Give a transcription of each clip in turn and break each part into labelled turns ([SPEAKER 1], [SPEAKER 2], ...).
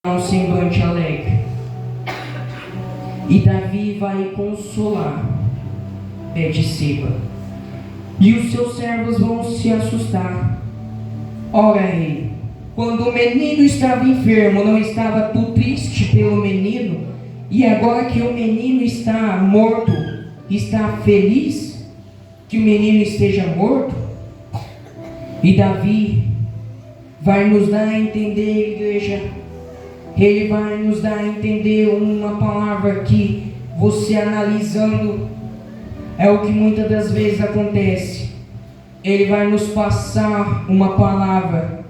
[SPEAKER 1] um semblante alegre. E Davi vai consolar Betseba. E os seus servos vão se assustar. Ora, rei, quando o menino estava enfermo, não estava tu triste pelo menino? E agora que o menino está morto, está feliz que o menino esteja morto? E Davi vai nos dar a entender, igreja, ele vai nos dar a entender uma palavra que você analisando é o que muitas das vezes acontece. Ele vai nos passar uma palavra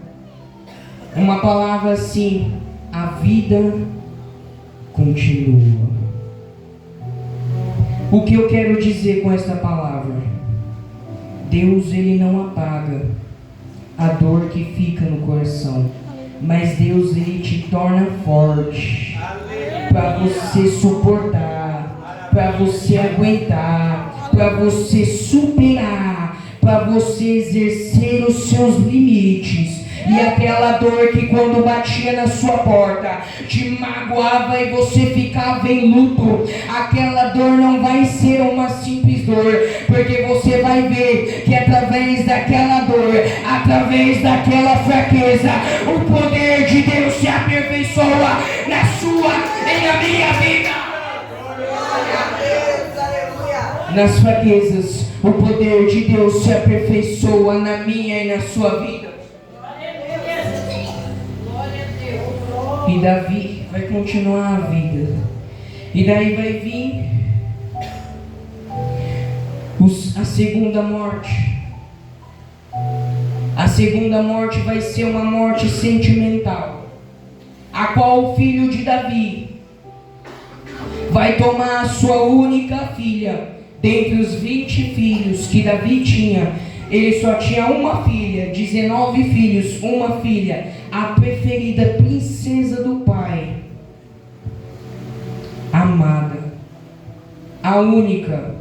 [SPEAKER 1] assim: a vida continua. O que eu quero dizer com esta palavra? Deus, ele não apaga a dor que fica no coração, mas Deus, ele te torna forte para você suportar, para você aguentar, para você superar, para você exercer os seus limites. E aquela dor que quando batia na sua porta te magoava e você ficava em luto, aquela dor não vai ser uma simples dor, porque você vai ver que através daquela dor, através daquela fraqueza, o poder de Deus se aperfeiçoa na sua e na minha vida. Nas fraquezas, o poder de Deus se aperfeiçoa na minha e na sua vida. E Davi vai continuar a vida. E daí vai vir a segunda morte. A segunda morte vai ser uma morte sentimental, a qual o filho de Davi vai tomar a sua única filha. Dentre os 20 filhos que Davi tinha, ele só tinha uma filha. 19 filhos, uma filha, a preferida princesa do pai, amada, a única.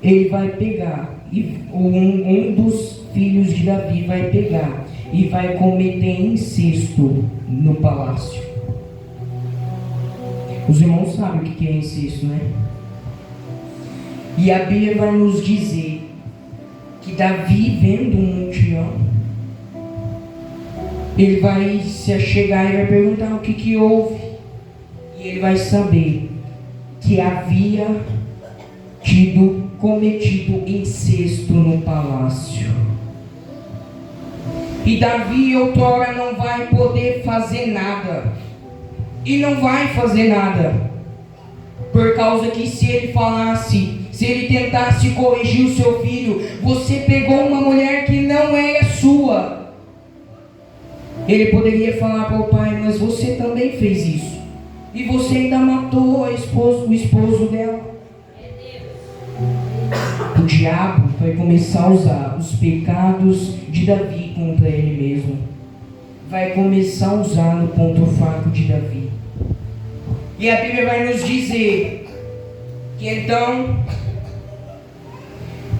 [SPEAKER 1] Ele vai pegar, e um dos filhos de Davi vai pegar e vai cometer incesto no palácio. Os irmãos sabem o que é incesto, né? E a Bíblia vai nos dizer que Davi, vendo um mutirão, ele vai se achegar e vai perguntar o que houve. E ele vai saber que havia cometido incesto no palácio. E Davi outrora não vai poder fazer nada. E não vai fazer nada. Por causa que se ele falasse, se ele tentasse corrigir o seu filho, você pegou uma mulher que não era sua, ele poderia falar para o pai: mas você também fez isso, e você ainda matou o esposo dela. O diabo vai começar a usar os pecados de Davi contra ele mesmo, vai começar a usar no ponto fraco de Davi. E a Bíblia vai nos dizer que então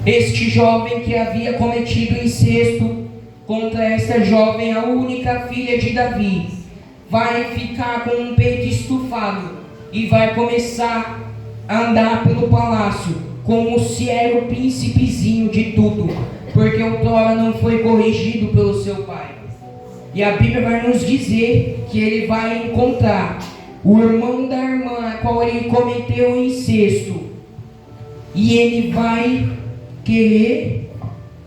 [SPEAKER 1] este jovem que havia cometido incesto contra esta jovem, a única filha de Davi, vai ficar com um peito estufado e vai começar a andar pelo palácio como se era o príncipezinho de tudo, porque outrora não foi corrigido pelo seu pai. E a Bíblia vai nos dizer que ele vai encontrar o irmão da irmã a qual ele cometeu o incesto, e ele vai querer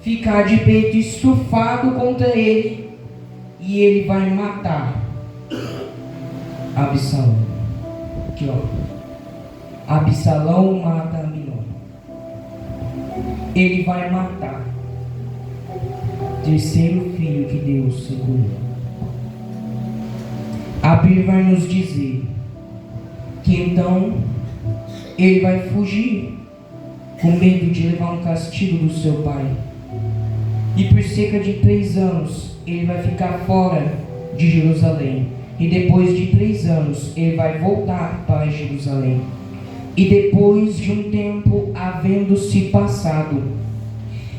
[SPEAKER 1] ficar de peito estufado contra ele, e ele vai matar Absalão. Aqui, ó. Absalão mata Aminon. Ele vai matar o terceiro filho que Deus segurou. A Bíblia vai nos dizer que então ele vai fugir com medo de levar um castigo do seu pai. E por cerca de 3 anos ele vai ficar fora de Jerusalém. E depois de 3 anos ele vai voltar para Jerusalém. E depois de um tempo havendo-se passado,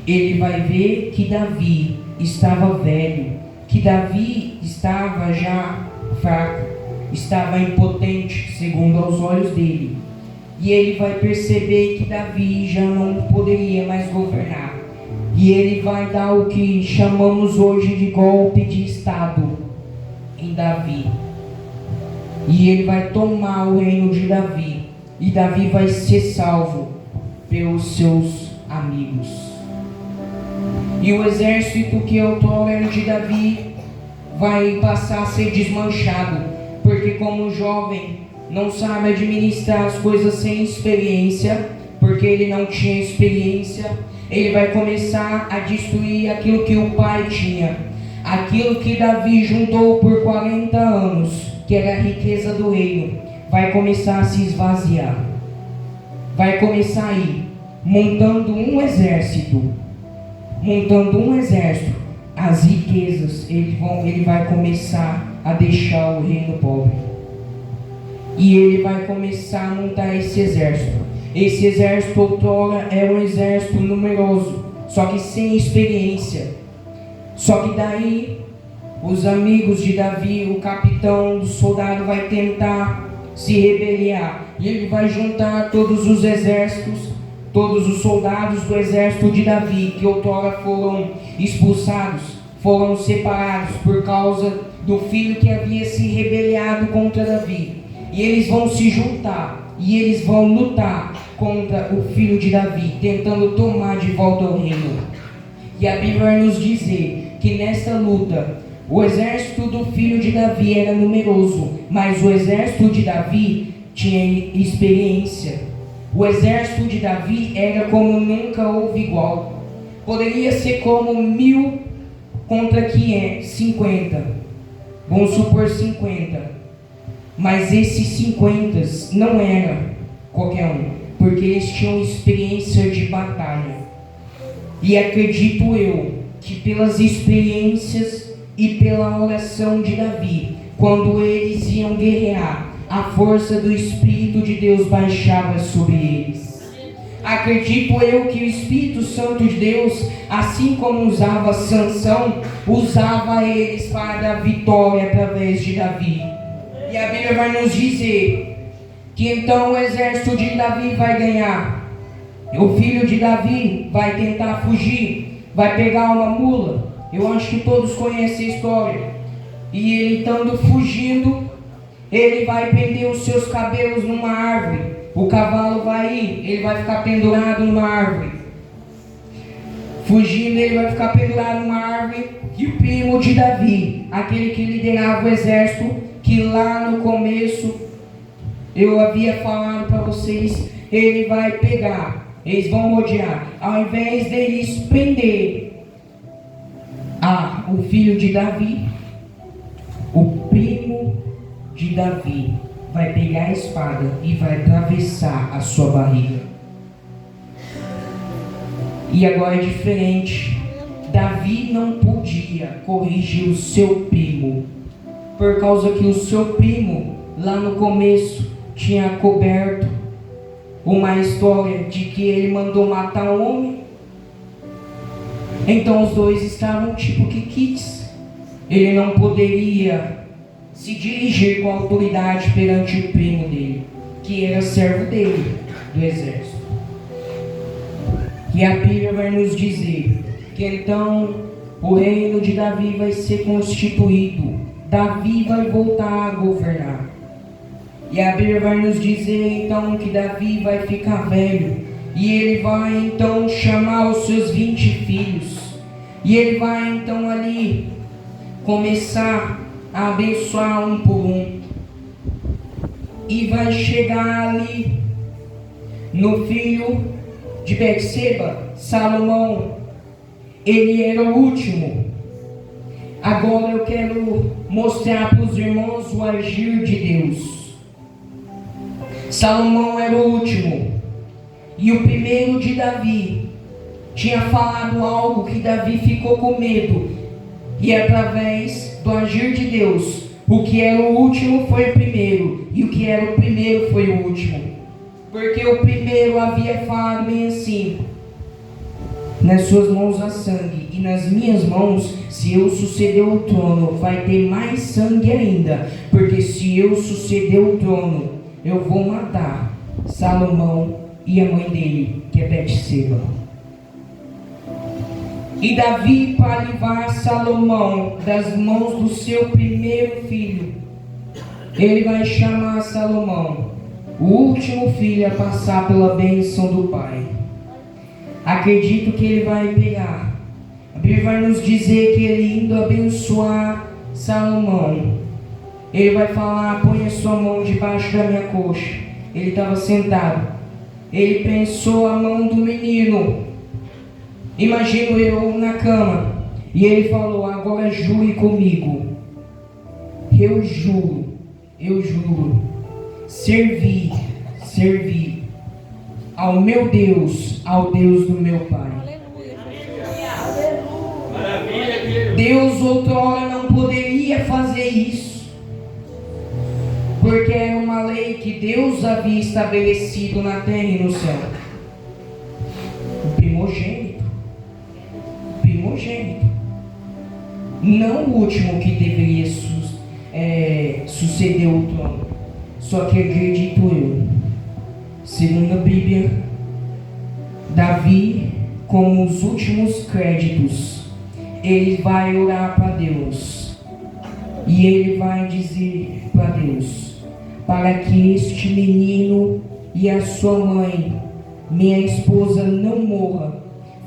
[SPEAKER 1] ele vai ver que Davi estava velho, que Davi estava já fraco, estava impotente, segundo aos olhos dele. E ele vai perceber que Davi já não poderia mais governar. E ele vai dar o que chamamos hoje de golpe de Estado em Davi. E ele vai tomar o reino de Davi. E Davi vai ser salvo pelos seus amigos. E o exército que outrora era de Davi vai passar a ser desmanchado. Porque como jovem não sabe administrar as coisas sem experiência, porque ele não tinha experiência, ele vai começar a destruir aquilo que o pai tinha. Aquilo que Davi juntou por 40 anos, que era a riqueza do reino, vai começar a se esvaziar. Vai começar a ir montando um exército. As riquezas, ele vai começar a deixar o reino pobre. E ele vai começar a montar esse exército. Esse exército outrora era um exército numeroso, só que sem experiência. Só que daí, os amigos de Davi, o capitão do soldado vai tentar se rebeliar. E ele vai juntar todos os exércitos, todos os soldados do exército de Davi, que outrora foram expulsados, foram separados por causa do filho que havia se rebeliado contra Davi. E eles vão se juntar, e eles vão lutar contra o filho de Davi, tentando tomar de volta o reino. E a Bíblia vai nos dizer que nesta luta, o exército do filho de Davi era numeroso, mas o exército de Davi tinha experiência. O exército de Davi era como nunca houve igual. Poderia ser como 1000 contra 50. Vamos supor 50. Mas esses 50 não eram qualquer um, porque eles tinham experiência de batalha. E acredito eu que pelas experiências e pela oração de Davi, quando eles iam guerrear, a força do Espírito de Deus baixava sobre eles. Acredito eu que o Espírito Santo de Deus, assim como usava Sansão, usava eles para dar vitória através de Davi. E a Bíblia vai nos dizer que então o exército de Davi vai ganhar. O filho de Davi vai tentar fugir, vai pegar uma mula. Eu acho que todos conhecem a história. E ele estando fugindo, ele vai prender os seus cabelos numa árvore. O cavalo vai ir, ele vai ficar pendurado numa árvore. Fugindo, ele vai ficar pendurado numa árvore. E o primo de Davi, aquele que liderava o exército, que lá no começo eu havia falado para vocês, ele vai pegar, eles vão rodear. Ao invés deles prender o filho de Davi, o primo de Davi vai pegar a espada e vai atravessar a sua barriga. E agora é diferente. Davi não podia corrigir o seu primo, por causa que o seu primo, lá no começo, tinha coberto uma história de que ele mandou matar um homem. Então os dois estavam tipo quites. Ele não poderia se dirigir com autoridade perante o primo dele, que era servo dele, do exército. E a Bíblia vai nos dizer que então o reino de Davi vai ser constituído. Davi vai voltar a governar. E a Bíblia vai nos dizer então que Davi vai ficar velho. E ele vai então chamar os seus 20 filhos. E ele vai então ali começar a abençoar um por um. E vai chegar ali no filho de Betseba, Salomão. Ele era o último. Agora eu quero mostrar para os irmãos o agir de Deus. Salomão era o último. E o primeiro de Davi tinha falado algo que Davi ficou com medo. E através do agir de Deus, o que era o último foi o primeiro. E o que era o primeiro foi o último. Porque o primeiro havia falado bem assim: nas suas mãos há sangue, e nas minhas mãos, se eu suceder o trono, vai ter mais sangue ainda, porque se eu suceder o trono, eu vou matar Salomão e a mãe dele, que é Betseba. E Davi, para livrar Salomão das mãos do seu primeiro filho, ele vai chamar Salomão, o último filho a passar pela bênção do pai. Acredito que ele vai pegar. A Bíblia vai nos dizer que ele indo abençoar Salomão, ele vai falar: põe a sua mão debaixo da minha coxa. Ele estava sentado. Ele pensou a mão do menino. Imagino eu na cama. E ele falou: agora jure comigo. Eu juro servir ao meu Deus, ao Deus do meu pai. Deus outrora não poderia fazer isso, porque era uma lei que Deus havia estabelecido na terra e no céu. O primogênito, não o último que deveria suceder o trono. Só que acredito eu, segundo a Bíblia, Davi, como os últimos créditos, ele vai orar para Deus, e ele vai dizer para Deus, para que este menino e a sua mãe, minha esposa, não morra,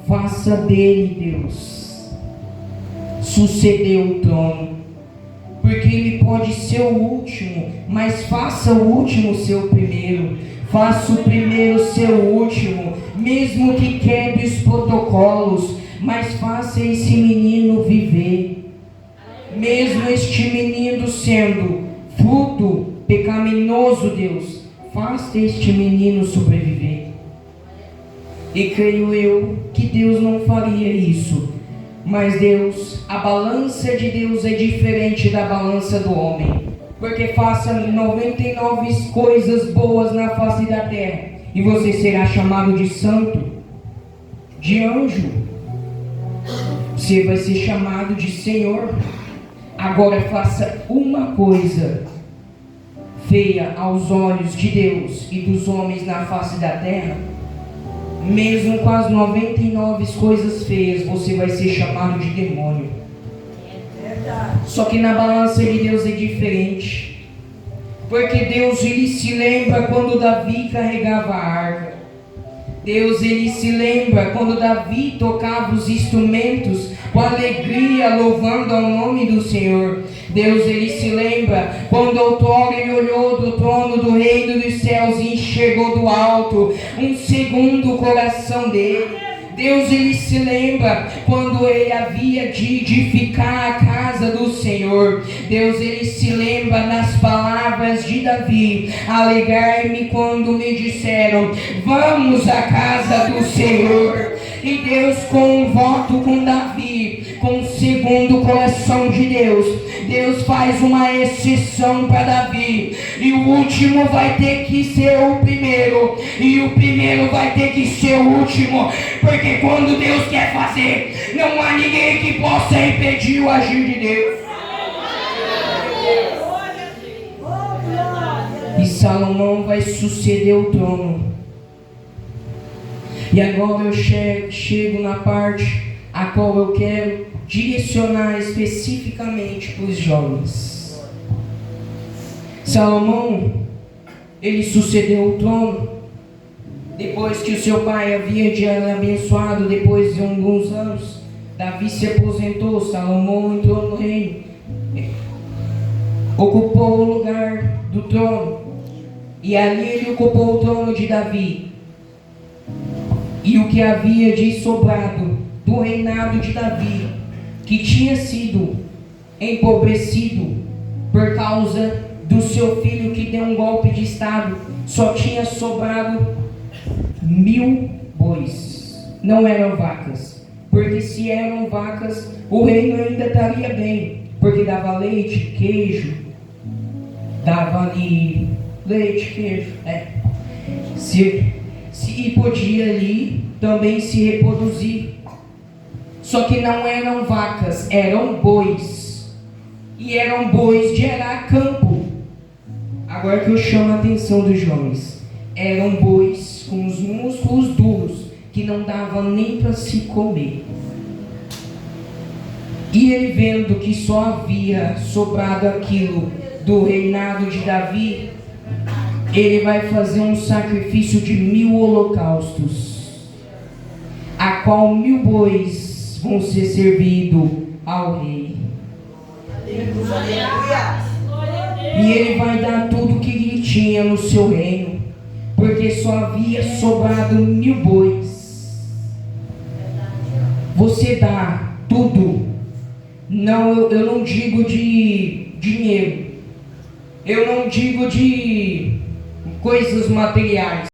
[SPEAKER 1] faça dele, Deus, suceder o trono, porque ele pode ser o último, mas faça o último ser o primeiro, faça o primeiro ser o último, mesmo que quebre os protocolos, mas faça esse menino viver, mesmo este menino sendo fruto pecaminoso, Deus, faça este menino sobreviver. E creio eu que Deus não faria isso. Mas Deus, a balança de Deus é diferente da balança do homem. Porque faça 99 coisas boas na face da terra, e você será chamado de santo, de anjo. Você vai ser chamado de Senhor. Agora faça uma coisa feia aos olhos de Deus e dos homens na face da terra. Mesmo com as 99 coisas feias, você vai ser chamado de demônio. Só que na balança de Deus é diferente. Porque Deus, ele se lembra quando Davi carregava a arca. Deus, ele se lembra quando Davi tocava os instrumentos com alegria, louvando ao nome do Senhor. Deus, ele se lembra quando outrora ele olhou do trono do reino dos céus e enxergou do alto um segundo coração dele. Deus, ele se lembra quando ele havia de edificar a casa do Senhor. Deus, ele se lembra nas palavras de Davi: alegrai-me quando me disseram, vamos à casa do Senhor. E Deus, com um voto com Davi, com o segundo coração de Deus, Deus faz uma exceção para Davi, e o último vai ter que ser o primeiro, e o primeiro vai ter que ser o último, porque quando Deus quer fazer, não há ninguém que possa impedir o agir de Deus. E Salomão vai suceder o trono. E agora eu chego na parte a qual eu quero direcionar especificamente para os jovens. Salomão, ele sucedeu o trono depois que o seu pai havia de abençoado. Depois de alguns anos, Davi se aposentou, Salomão entrou no reino, ocupou o lugar do trono, e ali ele ocupou o trono de Davi. E o que havia de sobrado do reinado de Davi, que tinha sido empobrecido por causa do seu filho que deu um golpe de estado, só tinha sobrado 1000 bois. Não eram vacas, porque se eram vacas, o reino ainda estaria bem, porque dava leite, queijo, dava ali leite, queijo, e podia ali também se reproduzir. Só que não eram vacas, eram bois. E eram bois de arar campo. Agora que eu chamo a atenção dos jovens. Eram bois com os músculos duros, que não dava nem para se comer. E ele, vendo que só havia sobrado aquilo do reinado de Davi, ele vai fazer um sacrifício de 1000 holocaustos, a qual 1000 bois vão ser servidos ao rei. E ele vai dar tudo que ele tinha no seu reino, porque só havia sobrado 1000 bois. Você dá tudo. Não, eu não digo de dinheiro, eu não digo de coisas materiais.